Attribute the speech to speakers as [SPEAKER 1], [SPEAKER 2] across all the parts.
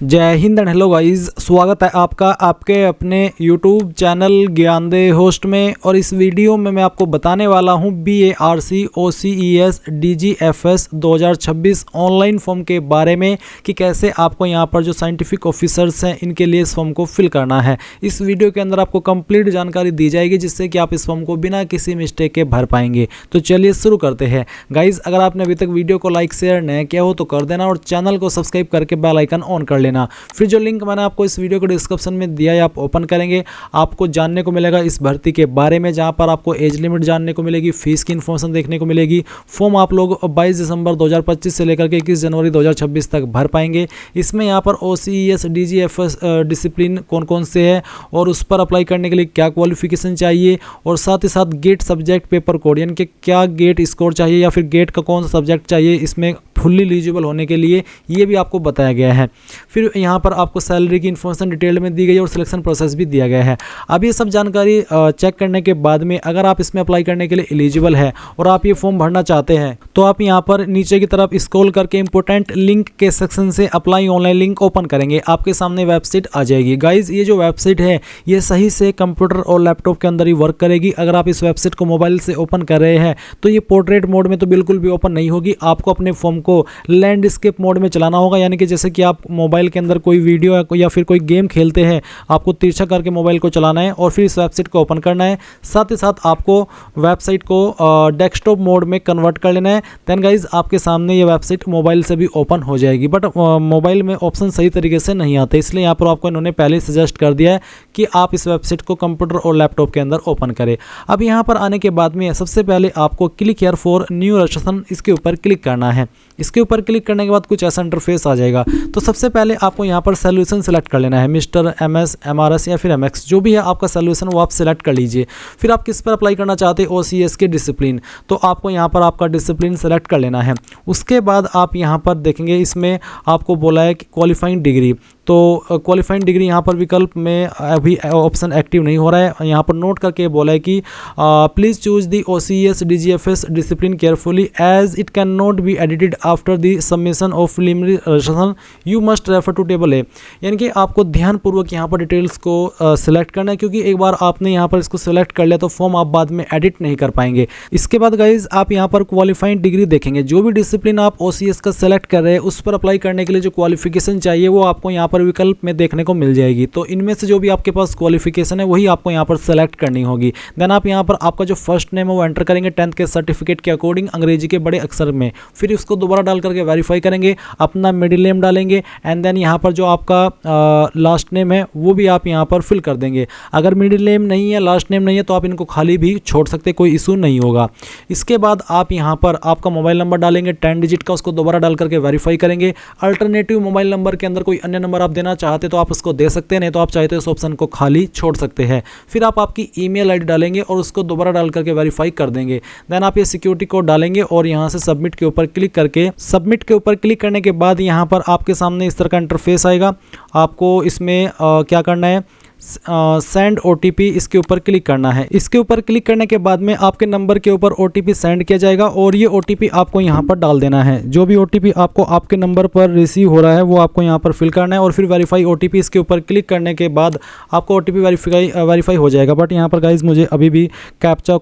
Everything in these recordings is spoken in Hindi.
[SPEAKER 1] जय हिंद एंड हेलो गाइस, स्वागत है आपका आपके अपने यूट्यूब चैनल ज्ञानदे होस्ट में। और इस वीडियो में मैं आपको बताने वाला हूं BARC OCES DGFS 2026 online form के बारे में कि कैसे आपको यहां पर जो साइंटिफिक ऑफिसर्स हैं इनके लिए इस फॉर्म को फिल करना है। इस वीडियो के अंदर आपको कंप्लीट जानकारी दी जाएगी जिससे कि आप इस फॉर्म को बिना किसी मिस्टेक के भर पाएंगे। तो चलिए शुरू करते हैं गाइज। अगर आपने अभी तक वीडियो को लाइक शेयर नहीं किया हो तो कर देना और चैनल को सब्सक्राइब करके बेल आइकन ऑन कर लेना। फिर जो लिंक मैंने आपको इस वीडियो के डिस्क्रिप्शन में दिया है आप ओपन करेंगे, आपको जानने को मिलेगा इस भर्ती के बारे में, जहां पर आपको एज लिमिट जानने को मिलेगी, फीस की इन्फॉर्मेशन देखने को मिलेगी। फॉर्म आप लोग 22 दिसंबर 2025 से लेकर के 21 जनवरी 2026 तक भर पाएंगे। इसमें यहाँ पर OCES DGFS डिसिप्लिन कौन कौन से है और उस पर अप्लाई करने के लिए क्या क्वालिफिकेशन चाहिए और साथ ही साथ गेट सब्जेक्ट पेपर कोड यानी कि क्या गेट स्कोर चाहिए या फिर गेट का कौन सा सब्जेक्ट चाहिए इसमें फुल्ली एलिजिबल होने के लिए, ये भी आपको बताया गया है। फिर यहाँ पर आपको सैलरी की इन्फॉर्मेशन डिटेल में दी गई है और सिलेक्शन प्रोसेस भी दिया गया है। अब ये सब जानकारी चेक करने के बाद में अगर आप इसमें अप्लाई करने के लिए एलिजिबल है और आप ये फॉर्म भरना चाहते हैं तो आप यहाँ पर नीचे की तरफ स्क्रॉल करके इंपॉर्टेंट लिंक के सेक्शन से अप्लाई ऑनलाइन लिंक ओपन करेंगे, आपके सामने वेबसाइट आ जाएगी। गाइज ये जो वेबसाइट है ये सही से कंप्यूटर और लैपटॉप के अंदर ही वर्क करेगी। अगर आप इस वेबसाइट को मोबाइल से ओपन कर रहे हैं तो ये पोर्ट्रेट मोड में तो बिल्कुल भी ओपन नहीं होगी। आपको अपने फॉर्म को लैंडस्केप मोड में चलाना होगा, यानी कि जैसे कि आप मोबाइल के अंदर कोई वीडियो या फिर कोई गेम खेलते हैं, आपको तिरछा करके मोबाइल को चलाना है और फिर इस वेबसाइट को ओपन करना है। साथ ही साथ आपको वेबसाइट को डेस्कटॉप मोड में कन्वर्ट कर लेना है। देन गाइज आपके सामने ये वेबसाइट मोबाइल से भी ओपन हो जाएगी, बट मोबाइल में ऑप्शन सही तरीके से नहीं आते, इसलिए यहाँ पर आपको इन्होंने पहले सजेस्ट कर दिया है कि आप इस वेबसाइट को कंप्यूटर और लैपटॉप के अंदर ओपन करें। अब यहाँ पर आने के बाद में सबसे पहले आपको click here for new registration, इसके ऊपर क्लिक करना है। इसके ऊपर क्लिक करने के बाद कुछ ऐसा इंटरफेस आ जाएगा। तो सबसे पहले आपको यहाँ पर सॉल्यूशन सेलेक्ट कर लेना है, मिस्टर, MS, MRS या फिर MX, जो भी है आपका सॉल्यूशन वो आप सेलेक्ट कर लीजिए। फिर आप किस पर अप्लाई करना चाहते हैं, OCS के डिसिप्लिन, तो आपको यहाँ पर आपका डिसिप्लिन सेलेक्ट कर लेना है। उसके बाद आप यहाँ पर देखेंगे इसमें आपको बोला है कि क्वालिफाइंग डिग्री, तो क्वालिफाइंग डिग्री यहाँ पर विकल्प में अभी ऑप्शन एक्टिव नहीं हो रहा है। यहाँ पर नोट करके बोला है कि please choose the OCS DGFS discipline carefully as it can not be edited after the submission of preliminary registration, you must refer to table A. यानी कि आपको ध्यानपूर्वक यहाँ पर डिटेल्स को सिलेक्ट करना है, क्योंकि एक बार आपने यहाँ पर इसको सिलेक्ट कर लिया तो फॉर्म आप बाद में एडिट नहीं कर पाएंगे। इसके बाद गाइज आप यहाँ पर क्वालिफाइंग डिग्री देखेंगे, जो भी डिसिप्लिन आप OCS का सेलेक्ट कर रहे हैं उस पर अप्लाई करने के लिए जो क्वालिफिकेशन चाहिए वो आपको यहाँ पर विकल्प में देखने को मिल जाएगी। तो इनमें से जो भी आपके पास क्वालिफिकेशन है वही आपको यहाँ पर सेलेक्ट करनी होगी। देन आप यहाँ पर आपका जो फर्स्ट नेम है वो एंटर करेंगे 10th के सर्टिफिकेट के अकॉर्डिंग अंग्रेजी के बड़े अक्षर में। फिर उसको दोबारा डाल करके वेरीफाई करेंगे, अपना मिडिल नेम डालेंगे एंड देन यहाँ पर जो आपका लास्ट नेम है वो भी आप यहाँ पर फिल कर देंगे। अगर मिडिल नेम नहीं है, लास्ट नेम नहीं है तो आप इनको खाली भी छोड़ सकते, कोई इशू नहीं होगा। इसके बाद आप यहाँ पर आपका मोबाइल नंबर डालेंगे 10 डिजिट का, उसको दोबारा डाल करके वेरीफाई करेंगे। अल्टरनेटिव मोबाइल नंबर के अंदर कोई अन्य नंबर आप देना चाहते तो आप उसको दे सकते हैं, नहीं तो आप चाहे तो इस ऑप्शन को खाली छोड़ सकते हैं। फिर आप आपकी ईमेल आईडी डालेंगे और उसको दोबारा डाल करके वेरीफाई कर देंगे। देन आप ये सिक्योरिटी कोड डालेंगे और यहाँ से सबमिट के ऊपर क्लिक करके, सबमिट के ऊपर क्लिक करने के बाद यहाँ पर आपके सामने इस तरह का इंटरफेस आएगा। आपको इसमें क्या करना है, सेंड OTP, इसके ऊपर क्लिक करना है। इसके ऊपर क्लिक करने के बाद में आपके नंबर के ऊपर OTP सेंड किया जाएगा और ये OTP आपको यहाँ पर डाल देना है। जो भी OTP आपको आपके नंबर पर रिसीव हो रहा है वो आपको यहाँ पर फिल करना है और फिर वेरीफाई OTP, इसके ऊपर क्लिक करने के बाद आपको OTP वेरीफाई हो जाएगा। बट यहाँ पर गाइज मुझे अभी भी कैप्चा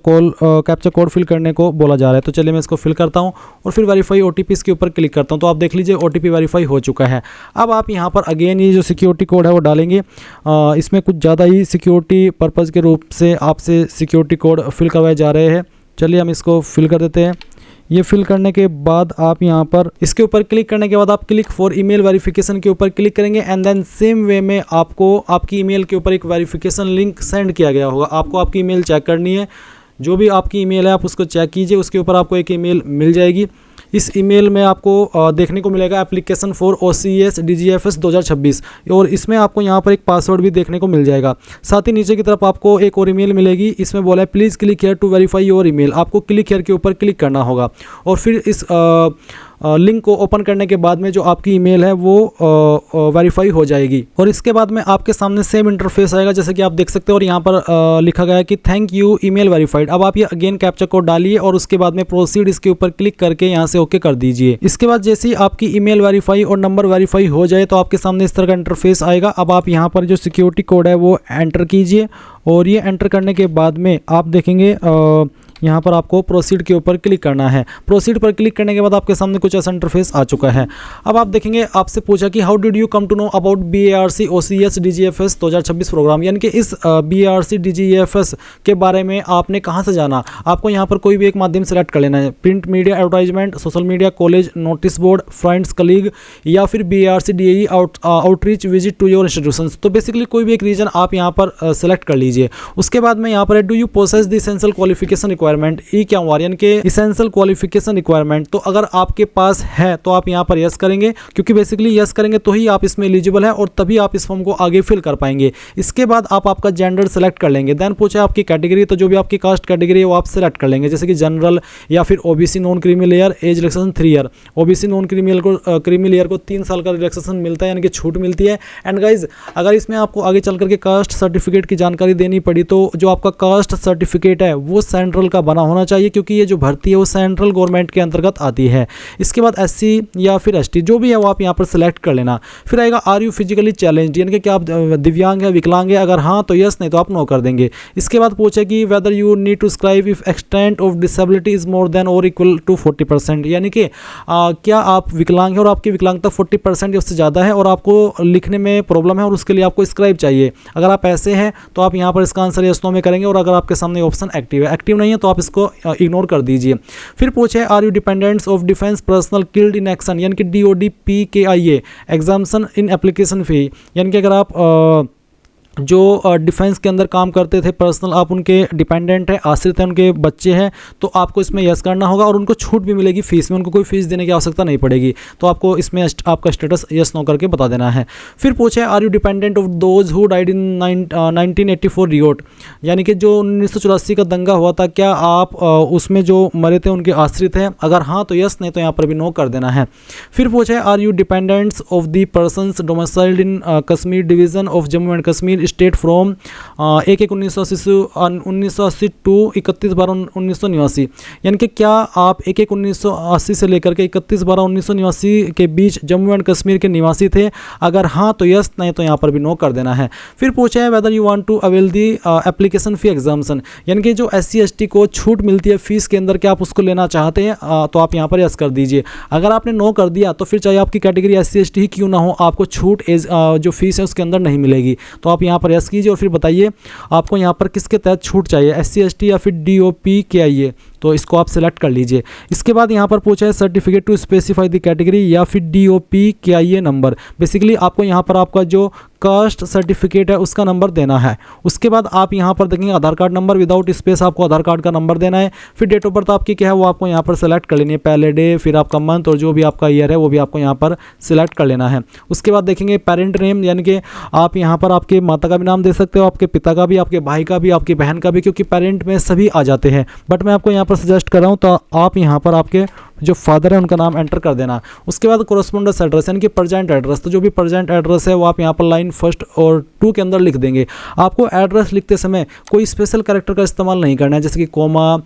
[SPEAKER 1] कोड फिल करने को बोला जा रहा है, तो चलिए मैं इसको फिल करता हूँ और फिर वेरीफाई OTP इसके ऊपर क्लिक करता हूँ। तो आप देख लीजिए OTP वेरीफाई हो चुका है। अब आप यहाँ पर अगेन ये जो सिक्योरिटी कोड है वो डालेंगे। इसमें कुछ ज़्यादा ही सिक्योरिटी पर्पज़ के रूप से आपसे सिक्योरिटी कोड फिल करवाए जा रहे हैं। चलिए हम इसको फिल कर देते हैं। ये फिल करने के बाद आप यहाँ पर इसके ऊपर क्लिक करने के बाद आप क्लिक फॉर ईमेल वेरिफिकेशन के ऊपर क्लिक करेंगे एंड देन सेम वे में आपको आपकी ईमेल के ऊपर एक वेरिफिकेशन लिंक सेंड किया गया होगा। आपको आपकी ईमेल चेक करनी है, जो भी आपकी ईमेल है आप उसको चेक कीजिए। उसके ऊपर आपको एक ईमेल मिल जाएगी। इस ईमेल में आपको देखने को मिलेगा एप्लीकेशन फॉर OCS DGFS 2026 और इसमें आपको यहाँ पर एक पासवर्ड भी देखने को मिल जाएगा। साथ ही नीचे की तरफ आपको एक और ईमेल मिलेगी, इसमें बोला है please click here to verify your email. आपको क्लिक हियर के ऊपर क्लिक करना होगा और फिर इस लिंक को ओपन करने के बाद में जो आपकी ईमेल है वो वेरीफाई हो जाएगी। और इसके बाद में आपके सामने सेम इंटरफेस आएगा जैसे कि आप देख सकते हो, और यहाँ पर लिखा गया है कि थैंक यू ईमेल वेरीफाइड। अब आप ये अगेन कैप्चा कोड डालिए और उसके बाद में प्रोसीड इसके ऊपर क्लिक करके यहाँ से ओके कर दीजिए। इसके बाद जैसे ही आपकी ईमेल वेरीफाई और नंबर वेरीफाई हो जाए तो आपके सामने इस तरह का इंटरफेस आएगा। अब आप यहाँ पर जो सिक्योरिटी कोड है वो एंटर कीजिए, और ये एंटर करने के बाद में आप देखेंगे यहाँ पर आपको प्रोसीड के ऊपर क्लिक करना है। प्रोसीड पर क्लिक करने के बाद आपके सामने कुछ ऐसा इंटरफेस आ चुका है। अब आप देखेंगे आपसे पूछा कि how did you come to know about BARC OCS DGFS 2026 program, यानी कि इस BARC DGFS के बारे में आपने कहाँ से जाना। आपको यहाँ पर कोई भी एक माध्यम सेलेक्ट कर लेना है, print media, advertisement, social media, college, notice board, friends, colleague, या फिर BARC DAE outreach visit to your institutions. तो बेसिकली कोई भी एक रीजन आप यहाँ पर सेलेक्ट कर लीजिए। उसके बाद में यहाँ पर do you possess the essential qualification requirement, ई क्या हुआ, यानी कि एसेंशियल क्वालिफिकेशन रिक्वायरमेंट। तो अगर आपके पास है तो आप यहाँ पर यस करेंगे, क्योंकि बेसिकली यस करेंगे तो ही आप इसमें एलिजिबल है और तभी आप इस फॉर्म को आगे फिल कर पाएंगे। इसके बाद आप आपका जेंडर सेलेक्ट कर लेंगे। देन पूछा आपकी कैटेगरी, तो जो भी आपकी कास्ट कैटेगरी है वो आप सेलेक्ट कर लेंगे, जैसे कि जनरल या फिर OBC non creamy layer, age relaxation 3 year. OBC non creamy layer को 3 साल का रिलैक्सेशन मिलता है, यानी कि छूट मिलती है। एंड गाइज अगर इसमें आपको आगे चल करके कास्ट सर्टिफिकेट की जानकारी देनी पड़ी तो जो आपका कास्ट सर्टिफिकेट है वो सेंट्रल का बना होना चाहिए, क्योंकि ये जो भर्ती है वो सेंट्रल गवर्नमेंट के अंतर्गत आती है। इसके बाद SC या फिर ST जो भी है वो आप यहाँ पर सिलेक्ट कर लेना। फिर आएगा आर यू फिजिकली चैलेंज्ड, यानी कि क्या आप दिव्यांग है, विकलांग है, अगर हाँ तो यस, नहीं तो आप नो कर देंगे। इसके बाद पूछे कि whether you need to scribe if extent of disability is more than और इक्वल टू 40%, यानी कि क्या आप विकलांग है और आपकी विकलांगता 40% या उससे ज़्यादा है और आपको लिखने में प्रॉब्लम है और उसके लिए आपको स्क्राइब चाहिए। अगर आप ऐसे हैं तो आप यहाँ पर इसका आंसर यस नो में करेंगे, और अगर आपके सामने ऑप्शन एक्टिव है, एक्टिव नहीं है तो आप इसको इग्नोर कर दीजिए। फिर पूछे are you dependents of defence personnel killed in action, यानी कि DOD PKIA exemption in application fee, यानी कि अगर आप जो डिफेंस के अंदर काम करते थे पर्सनल, आप उनके डिपेंडेंट हैं, आश्रित हैं, उनके बच्चे हैं, तो आपको इसमें यस करना होगा और उनको छूट भी मिलेगी फीस में, उनको कोई फीस देने की आवश्यकता नहीं पड़ेगी। तो आपको इसमें आपका स्टेटस यस नो करके बता देना है। फिर पूछे are you dependent of those who died in 1984 riot, यानी कि जो 1984 का दंगा हुआ था, क्या आप उसमें जो मरे थे उनके आश्रित हैं, अगर हाँ तो यस, नहीं तो यहाँ पर भी नो कर देना है। फिर पूछे are you dependents of the persons domiciled in Kashmir division of Jammu and Kashmir state from 1/1/1980 to 31/12/1989, यानी कि क्या आप 1/1/1980 से लेकर के 31/12/1989 के बीच जम्मू एंड कश्मीर के निवासी थे, अगर हाँ तो यस, नहीं तो यहाँ पर भी नो कर देना है। फिर पूछा है whether you want to avail the application fee exemption, यानी कि जो SC ST को छूट मिलती है फीस के अंदर, क्या आप उसको लेना चाहते हैं, तो आप यहाँ पर यस कर दीजिए। अगर आपने नो कर दिया तो फिर चाहे आपकी कैटेगरी SC ST ही क्यों ना हो, आपको छूट जो फीस है उसके अंदर नहीं मिलेगी। तो आप यहाँ पर यस कीजिए और फिर बताइए आपको यहाँ पर किसके तहत छूट चाहिए, SC ST या फिर DOP KIA, तो इसको आप सेलेक्ट कर लीजिए। इसके बाद यहाँ पर पूछा है certificate to specify the category या फिर DOP KIA नंबर, बेसिकली आपको यहाँ पर आपका जो कास्ट सर्टिफिकेट है उसका नंबर देना है। उसके बाद आप यहाँ पर देखेंगे आधार कार्ड नंबर विदाउट स्पेस, आपको आधार कार्ड का नंबर देना है। फिर डेट ऑफ बर्थ आपकी क्या है वो आपको यहाँ पर सेलेक्ट कर लेनी है, पहले डे, फिर आपका मंथ और जो भी आपका ईयर है वो भी आपको यहाँ पर सिलेक्ट कर लेना है। उसके बाद देखेंगे पेरेंट नेम, यानी कि आप यहाँ पर आपके माता का भी नाम दे सकते हो, आपके पिता का भी, आपके भाई का भी, आपकी बहन का भी, क्योंकि पेरेंट में सभी आ जाते हैं, बट मैं आपको यहाँ पर सजेस्ट कर रहा हूँ तो आप यहाँ पर आपके जो फादर है उनका नाम एंटर कर देना। उसके बाद कोरस्पोंडेंस एड्रेस, यानी कि प्रेजेंट एड्रेस, तो जो भी प्रेजेंट एड्रेस है वो आप यहाँ पर लाइन 1 और 2 के अंदर लिख देंगे। आपको एड्रेस लिखते समय कोई स्पेशल कैरेक्टर का इस्तेमाल नहीं करना है, जैसे कि कोमा,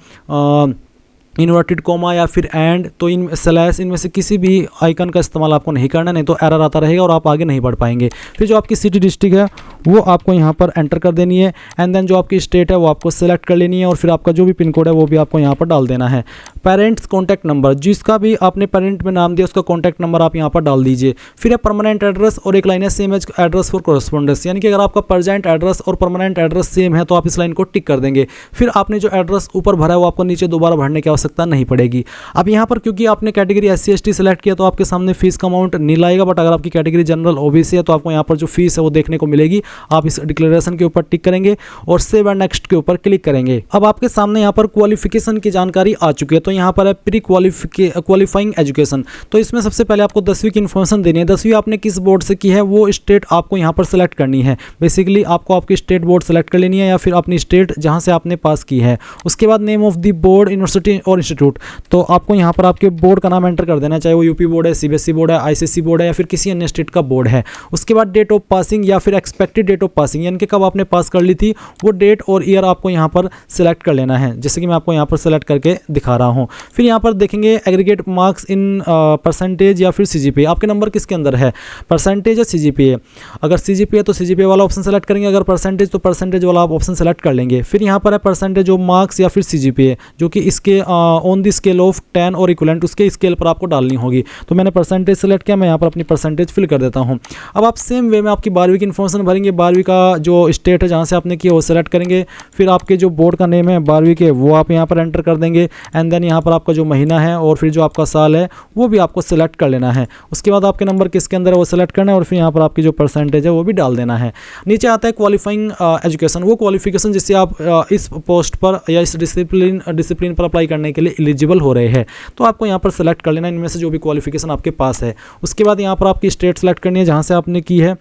[SPEAKER 1] इन्वर्टेड कोमा या फिर एंड, तो इन स्लैश, इनमें से किसी भी आइकन का इस्तेमाल आपको नहीं करना, नहीं तो एरर आता रहेगा और आप आगे नहीं बढ़ पाएंगे। फिर जो आपकी सिटी डिस्ट्रिक्ट है वो आपको यहाँ पर एंटर कर देनी है, एंड देन जो आपकी स्टेट है वो आपको सेलेक्ट कर लेनी है, और फिर आपका जो भी पिन कोड है वो भी आपको यहाँ पर डाल देना है। पेरेंट्स कॉन्टैक्ट नंबर, जिसका भी आपने पेरेंट में नाम दिया उसका कॉन्टैक्ट नंबर आप यहाँ पर डाल दीजिए। फिर है परमानेंट एड्रेस और एक लाइन है same as address for correspondence, यानी कि अगर आपका प्रेजेंट एड्रेस और परमानेंट एड्रेस सेम है तो आप इस लाइन को टिक कर देंगे। फिर आपने जो एड्रेस ऊपर भरा है वो आपको नीचे दोबारा भरने की आवश्यकता नहीं पड़ेगी। अब यहाँ पर क्योंकि आपने कैटेगरी SC ST सेलेक्ट किया तो आपके सामने फीस का अमाउंट नीला आएगा, बट अगर आपकी कैटेगरी जनरल OBC है तो आपको यहाँ पर जो फीस है वो देखने को मिलेगी। आप इस डिक्लेरेशन के ऊपर टिक करेंगे और सेव एंड नेक्स्ट के ऊपर क्लिक करेंगे। अब आपके सामने यहाँ पर क्वालिफिकेशन की जानकारी आ चुकी है। तो यहाँ पर है प्री क्वालिफाइंग एजुकेशन। तो इसमें सबसे पहले आपको 10वीं की इन्फॉर्मेशन देनी है। 10वीं आपने किस बोर्ड से की है वो स्टेट आपको यहाँ पर सेलेक्ट करनी है। बेसिकली आपको आपकी स्टेट बोर्ड सेलेक्ट कर लेनी है या फिर अपनी स्टेट जहाँ से आपने पास की है। उसके बाद name of the board, university और इंस्टीट्यूट। तो आपको यहाँ पर आपके बोर्ड का नाम एंटर कर देना, चाहे वो यूपी बोर्ड है, सीबीएसई बोर्ड है, आईसीएसई बोर्ड है या फिर किसी अन्य स्टेट का बोर्ड है। उसके बाद डेट ऑफ पासिंग या फिर एक्सपेक्टेड डेट ऑफ पासिंग, यानी कि कब आपने पास कर ली थी, वो डेट और ईयर आपको यहाँ पर सिलेक्ट कर लेना है, जैसे कि मैं आपको यहाँ पर सेलेक्ट करके दिखा रहा हूँ। फिर यहाँ पर देखेंगे एग्रीगेट मार्क्स इन परसेंटेज या फिर सीजीपीए, आपके नंबर किसके अंदर है, परसेंटेज या सीजीपीए। अगर सीजीपीए है तो सीजीपीए वाला ऑप्शन सेलेक्ट करेंगे, अगर परसेंटेज तो परसेंटेज वाला आप ऑप्शन सेलेक्ट कर लेंगे। फिर यहाँ पर है परसेंटेज ऑफ मार्क्स या फिर सीजीपीए, जो कि इसके ऑन द स्केल ऑफ 10 और इक्विवेलेंट, उसके स्केल पर आपको डालनी होगी। तो मैंने परसेंटेज सेलेक्ट किया, मैं यहाँ पर अपनी परसेंटेज फिल कर देता हूँ। अब आप सेम वे में आपकी 12वीं की इन्फॉर्मेशन भरेंगे। 12वीं का जो स्टेट है जहाँ से आपने किया वो सेलेक्ट करेंगे। फिर आपके जो बोर्ड का नेम है 12वीं के वो आप यहाँ पर एंटर कर देंगे। एंड देन यहाँ पर आपका जो महीना है और फिर जो आपका साल है वो भी आपको सेलेक्ट कर लेना है। उसके बाद आपके नंबर किसके अंदर है वो सेलेक्ट करना है और फिर यहाँ पर आपकी जो परसेंटेज है वो भी डाल देना है। नीचे आता है क्वालिफाइंग एजुकेशन, वो क्वालिफिकेशन जिससे आप इस पोस्ट पर या इस डिसिप्लिन पर अप्लाई करने के लिए एलिजिबल हो रहे हैं। तो आपको यहाँ पर सेलेक्ट कर लेना इनमें से जो भी क्वालिफिकेशन आपके पास है। उसके बाद यहाँ पर आपकी स्टेट सेलेक्ट करनी है जहाँ से आपने की है,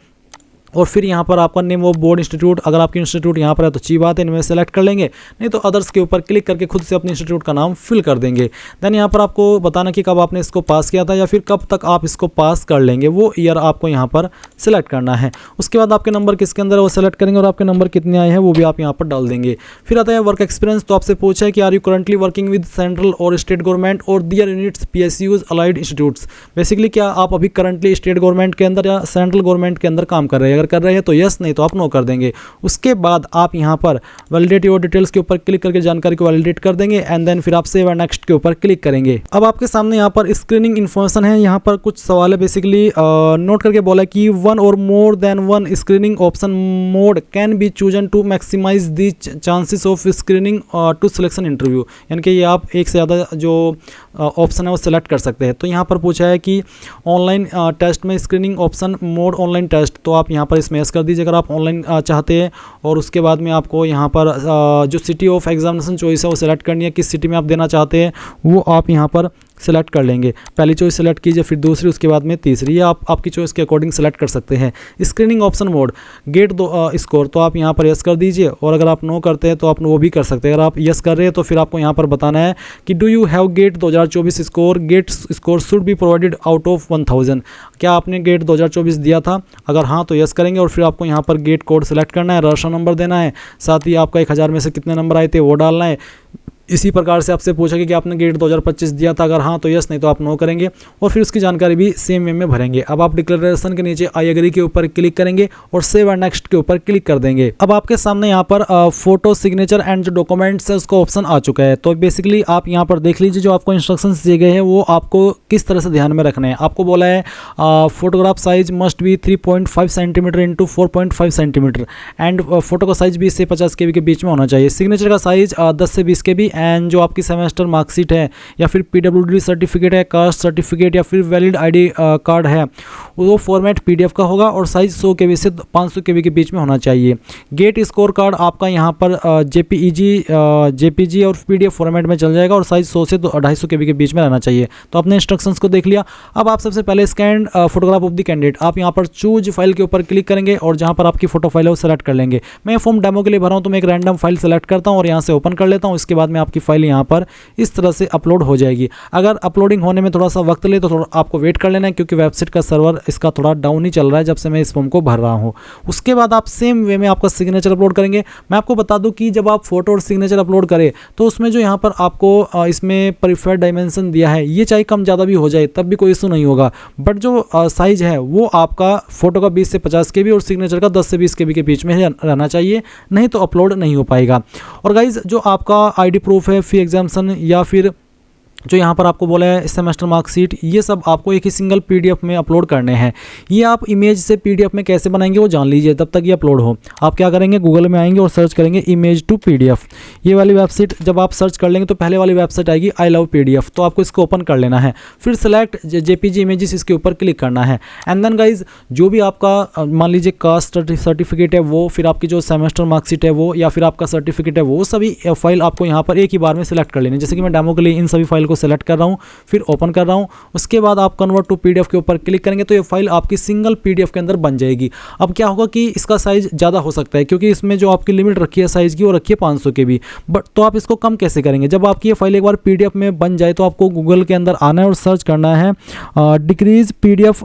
[SPEAKER 1] और फिर यहाँ पर आपका नेम ऑफ बोर्ड, इंस्टीट्यूट, अगर आपकी इंस्टीट्यूट यहाँ पर है तो अच्छी बात है, इनमें सेलेक्ट कर लेंगे, नहीं तो अदर्स के ऊपर क्लिक करके खुद से अपने इंस्टीट्यूट का नाम फिल कर देंगे। देन यहाँ पर आपको बताना कि कब आपने इसको पास किया था या फिर कब तक आप इसको पास कर लेंगे, वो ईयर आपको यहाँ पर सिलेक्ट करना है। उसके बाद आपके नंबर किसके अंदर है वो सेलेक्ट करेंगे और आपके नंबर कितने आए हैं वो भी आप यहाँ पर डाल देंगे। फिर आता है वर्क एक्सपीरियंस। तो आपसे पूछा है कि are you currently working with central और स्टेट गवर्नमेंट और their units, PSUs, allied institutes. Basically क्या आप अभी करंटली स्टेट गवर्नमेंट के अंदर या सेंट्रल गवर्नमेंट के अंदर काम कर रहे हैं, अगर कर रहे हैं तो यस, नहीं तो आप नो कर देंगे। उसके बाद आप यहां पर वैलिडेट योर डिटेल्स के ऊपर क्लिक करके जानकारी को वैलिडेट कर देंगे एंड देन फिर आप सेव एंड नेक्स्ट के ऊपर क्लिक करेंगे। अब आपके सामने यहां पर स्क्रीनिंग इन्फॉर्मेशन है। यहां पर कुछ सवाल है, बेसिकली नोट करके बोला कि वन और more than one screening option mode can be chosen to maximise the chances of screening to selection interview, यानी कि ये आप एक से ज़्यादा जो ऑप्शन है वो सिलेक्ट कर सकते हैं। तो यहाँ पर पूछा है कि ऑनलाइन टेस्ट में screening option mode online test, तो आप यहाँ पर इसमें यस कर दीजिए अगर आप ऑनलाइन चाहते हैं। और उसके बाद में आपको यहाँ पर जो सिटी ऑफ एग्जामिनेशन चॉइस है वो सिलेक्ट करनी है, किस सिटी में आप देना चाहते हैं वो आप यहाँ पर सेलेक्ट कर लेंगे। पहली चॉइस सेलेक्ट कीजिए, फिर दूसरी, उसके बाद में तीसरी, या आप आपकी चॉइस के अकॉर्डिंग सेलेक्ट कर सकते हैं। Screening option mode GATE score, तो आप यहाँ पर यस कर दीजिए और अगर आप नो करते हैं तो आप वो भी कर सकते हैं। अगर आप यस कर रहे हैं तो फिर आपको यहाँ पर बताना है कि do you have GATE 2024 score, GATE score should be provided out of 1000। क्या आपने गेट 2024 दिया था, अगर हाँ तो यस करेंगे और फिर आपको यहाँ पर गेट कोड सेलेक्ट करना है, रजिस्ट्रेशन नंबर देना है, साथ ही आपका 1000 में से कितने नंबर आए थे वो डालना है। इसी प्रकार से आपसे पूछा कि आपने गेट 2025 दिया था, अगर हाँ तो यस, नहीं तो आप नो करेंगे और फिर उसकी जानकारी भी सेम वे में भरेंगे। अब आप डिक्लेरेशन के नीचे आई एग्री के ऊपर क्लिक करेंगे और सेव एंड नेक्स्ट के ऊपर क्लिक कर देंगे। अब आपके सामने यहाँ पर फोटो, सिग्नेचर एंड जो डॉक्यूमेंट्स है उसका ऑप्शन आ चुका है। तो बेसिकली आप यहाँ पर देख लीजिए जो आपको इंस्ट्रक्शंस दिए गए हैं वो आपको किस तरह से ध्यान में रखने हैं। आपको बोला है photograph size must be 3.5 centimetre into 4.5 centimetre and photo का साइज 20 से 50 KB के बीच में होना चाहिए। सिग्नेचर का साइज 10 से 20 KB एंड जो आपकी सेमेस्टर मार्कशीट है या फिर PWD सर्टिफिकेट है, कास्ट सर्टिफिकेट या फिर वैलिड ID कार्ड है वो फॉर्मेट PDF का होगा और साइज 100 KB से 500 KB के बीच में होना चाहिए। गेट स्कोर कार्ड आपका यहाँ पर JPG और PDF फॉर्मेट में चल जाएगा और साइज 100 से 250 KB के बीच में रहना चाहिए। तो आपने इंस्ट्रक्शंस को देख लिया। अब आप सबसे पहले scan photograph of the candidate, आप यहाँ पर चूज फाइल के ऊपर क्लिक करेंगे और जहाँ पर आपकी फोटो फाइल है वो सेलेक्ट कर लेंगे। मैं फॉर्म डेमो के लिए भरा हूँ तो मैं एक रैंडम फाइल सेलेक्ट करता हूँ और यहाँ से ओपन कर लेता हूँ। इसके बाद में आपकी फाइल यहाँ पर इस तरह से अपलोड हो जाएगी। अगर अपलोडिंग होने में थोड़ा सा वक्त ले तो थोड़ा आपको वेट कर लेना है क्योंकि वेबसाइट का सर्वर इसका थोड़ा डाउन ही चल रहा है जब से मैं इस फॉर्म को भर रहा हूँ। उसके बाद आप सेम वे में आपका सिग्नेचर अपलोड करेंगे। मैं आपको बता दूं कि जब आप फोटो और सिग्नेचर अपलोड करें तो उसमें जो यहाँ पर आपको इसमें प्रीफर्ड डायमेंशन दिया है ये चाहे कम ज़्यादा भी हो जाए तब भी कोई इशू नहीं होगा, बट जो साइज है वो आपका फोटो का 20 से 50 KB और सिग्नेचर का 10 से 20 KB के बीच में रहना चाहिए, नहीं तो अपलोड नहीं हो पाएगा। और गाइज जो आपका ID प्रूफ है, फी एग्जाम्शन या फिर जो यहाँ पर आपको बोला है सेमेस्टर मार्कशीट, ये सब आपको एक ही सिंगल पीडीएफ में अपलोड करने हैं। ये आप इमेज से पीडीएफ में कैसे बनाएंगे वो जान लीजिए, तब तक ये अपलोड हो। आप क्या करेंगे, गूगल में आएंगे और सर्च करेंगे इमेज टू पीडीएफ। ये वाली वेबसाइट जब आप सर्च कर लेंगे तो पहले वाली वेबसाइट आएगी आई लव पीडीएफ, तो आपको इसको ओपन कर लेना है। फिर सेलेक्ट जेपीजी इमेजेस, इसके ऊपर क्लिक करना है। एंड देन गाइज जो भी आपका मान लीजिए कास्ट सर्टिफिकेट है वो, फिर आपकी जो सेमेस्टर मार्कशीट है वो, या फिर आपका सर्टिफिकेट है वो सभी फाइल आपको यहाँ पर एक ही बार में सिलेक्ट कर लेनी है। जैसे कि मैं डेमो के लिए इन सभी फाइल को सिलेक्ट कर रहा हूँ, फिर ओपन कर रहा हूँ। उसके बाद आप कन्वर्ट टू पीडीएफ के ऊपर क्लिक करेंगे तो ये फाइल आपकी सिंगल पीडीएफ के अंदर बन जाएगी। अब क्या होगा कि इसका साइज ज़्यादा हो सकता है, क्योंकि इसमें जो आपकी लिमिट रखी है साइज की वो रखी है 500 KB, बट तो आप इसको कम कैसे करेंगे। जब आपकी ये फाइल एक बार पीडीएफ में बन जाए तो आपको गूगल के अंदर आना है और सर्च करना है डिक्रीज पीडीएफ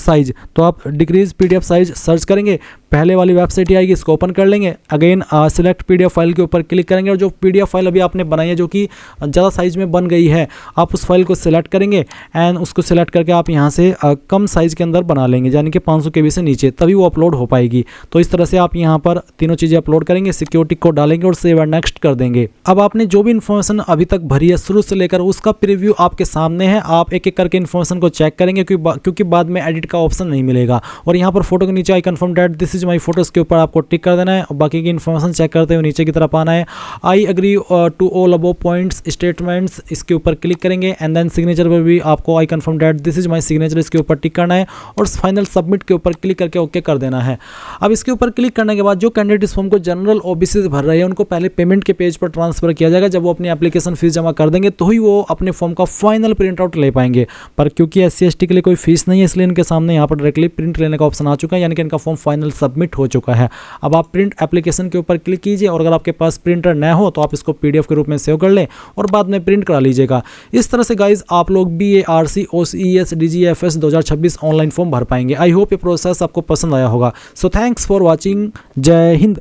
[SPEAKER 1] साइज। तो आप डिक्रीज पीडीएफ साइज सर्च करेंगे, पहले वाली वेबसाइट ही आएगी, इसको ओपन कर लेंगे। अगेन सिलेक्ट पीडीएफ फाइल के ऊपर क्लिक करेंगे और जो पीडीएफ फाइल अभी आपने बनाई है जो कि ज़्यादा साइज में बन गई है, आप उस फाइल को सिलेक्ट करेंगे एंड उसको सिलेक्ट करके आप यहाँ से कम साइज़ के अंदर बना लेंगे, यानी कि 500 KB से नीचे, तभी वो अपलोड हो पाएगी। तो इस तरह से आप यहाँ पर तीनों चीज़ें अपलोड करेंगे, सिक्योरिटी कोड डालेंगे और सेव एंड नेक्स्ट कर देंगे। अब आपने जो भी इन्फॉर्मेशन अभी तक भरी है शुरू से लेकर, उसका प्रीव्यू आपके सामने है। आप एक एक करके इन्फॉर्मेशन को चेक करेंगे क्योंकि बाद में एडिट का ऑप्शन नहीं मिलेगा। और यहाँ पर फोटो के नीचे I confirm that this is my photos के ऊपर आपको टिक कर देना है और बाकी की इन्फॉर्मेशन चेक करते हुए नीचे की तरफ आना है। I agree to all above points statements, इसके ऊपर क्लिक करेंगे। एंड देन सिग्नेचर पर भी आपको I confirm that this is my signature, इसके ऊपर टिक करना है और फाइनल सबमिट के ऊपर क्लिक करके ओके कर देना है। अब इसके ऊपर क्लिक करने के बाद जो कैंडिडेट इस फॉर्म को जनरल ओबीसी से भर रहे हैं उनको पहले पेमेंट के पेज पर ट्रांसफर किया जाएगा। जब वो अपनी एप्लीकेशन फीस जमा कर देंगे तो ही वो अपने फॉर्म का फाइनल प्रिंट आउट ले पाएंगे। पर क्योंकि SC/ST के लिए कोई फीस नहीं है, इसलिए इनके सामने यहाँ पर डायरेक्टली प्रिंट लेने का ऑप्शन आ चुका है, यानी कि इनका फॉर्म फाइनल सबमिट हो चुका है। अब आप प्रिंट एप्लीकेशन के ऊपर क्लिक कीजिए और अगर आपके पास प्रिंटर न हो तो आप इसको PDF के रूप में सेव कर लें और बाद में प्रिंट करा लीजिएगा। इस तरह से गाइज आप लोग BARC OCES DGFS 2026 online form भर पाएंगे। आई होप ये प्रोसेस आपको पसंद आया होगा। So thanks for watching. जय हिंद।